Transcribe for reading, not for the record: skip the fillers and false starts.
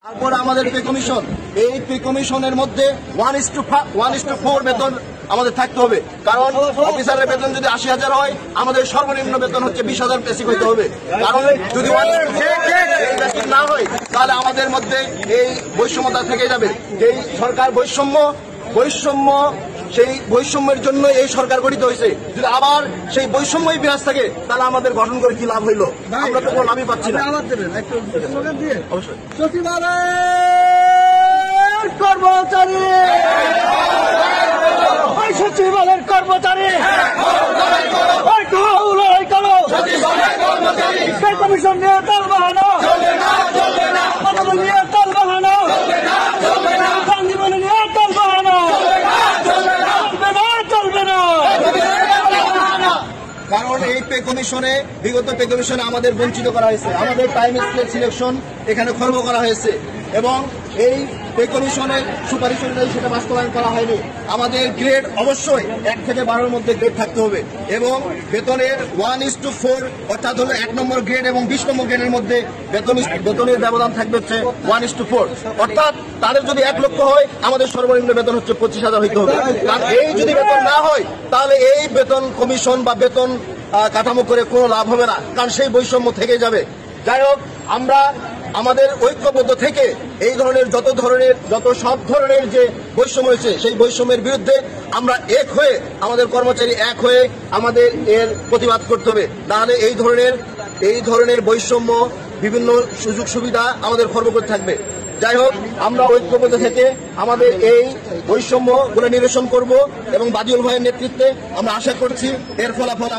তারপর আমাদের pay commission, এই পে কমিশনের মধ্যে 1:4 বেতন আমাদের থাকতে হবে। কারণ অফিসারের বেতন যদি 80,000 হয়, আমাদের সর্বনিম্ন বেতন হচ্ছে 20,000 বেসিক হইতে হবে। কারণ যদি 1:4 বেসিক না হয়, তাহলে আমাদের মধ্যে এই বৈষম্যতা থেকে যাবে। যেই সরকার বৈষম্য সেই বৈষম্যের জন্য এই সরকার গঠিত হয়েছে। যদি আবার সেই বৈষম্যই বিরাজ থাকে, তাহলে আমাদের গঠন করে কি লাভ হইলো? আমরা তো কোনো লাভই পাচ্ছি না। অবশ্যই সচিবালয়ের কর্মচারী, সচিবালয়ের কর্মচারী লড়াই করো, পে কমিশন নিয়ে তাল বাহানো, নিয়ে তাল বাহানো, জীবনে নিয়ে তাল বাহানো, চলবে না। কারণ এই পে কমিশনে, বিগত পে কমিশনে আমাদের বঞ্চিত করা হয়েছে। আমাদের টাইম স্কেল সিলেকশন এখানে খর্ব করা হয়েছে এবং এই পে কমিশনের সুপারিশ অনুযায়ী সেটা বাস্তবায়ন করা হয়নি। আমাদের গ্রেড অবশ্যই 1 থেকে 12-এর মধ্যে গ্রেড থাকতে হবে এবং বেতনের 1:4 অর্থাৎ হলো 1 নম্বর গ্রেড এবং 20 নম্বর গ্রেডের মধ্যে বেতনের ব্যবধান থাকবে হচ্ছে 1:4। অর্থাৎ তাদের যদি 1 লক্ষ হয়, আমাদের সর্বনিম্ন বেতন হচ্ছে 25,000 হইতে হবে। কারণ এই যদি বেতন না হয়, তাহলে এই বেতন কমিশন বা বেতন কাঠামো করে কোনো লাভ হবে না, কারণ সেই বৈষম্য থেকে যাবে। যাই হোক, আমরা আমাদের ঐক্যবদ্ধ থেকে এই ধরনের সব ধরনের যে বৈষম্য হয়েছে, সেই বৈষম্যের বিরুদ্ধে আমরা এক হয়ে, আমাদের কর্মচারী এক হয়ে আমাদের এর প্রতিবাদ করতে হবে। নাহলে এই ধরনের বৈষম্য, বিভিন্ন সুযোগ সুবিধা আমাদের খর্ব করতে থাকবে। যাই হোক, আমরা ঐক্যবদ্ধ থেকে আমাদের এই বৈষম্যগুলো নিরসন করব এবং বাদিউল ভাইয়ের নেতৃত্বে আমরা আশা করছি এর ফলাফল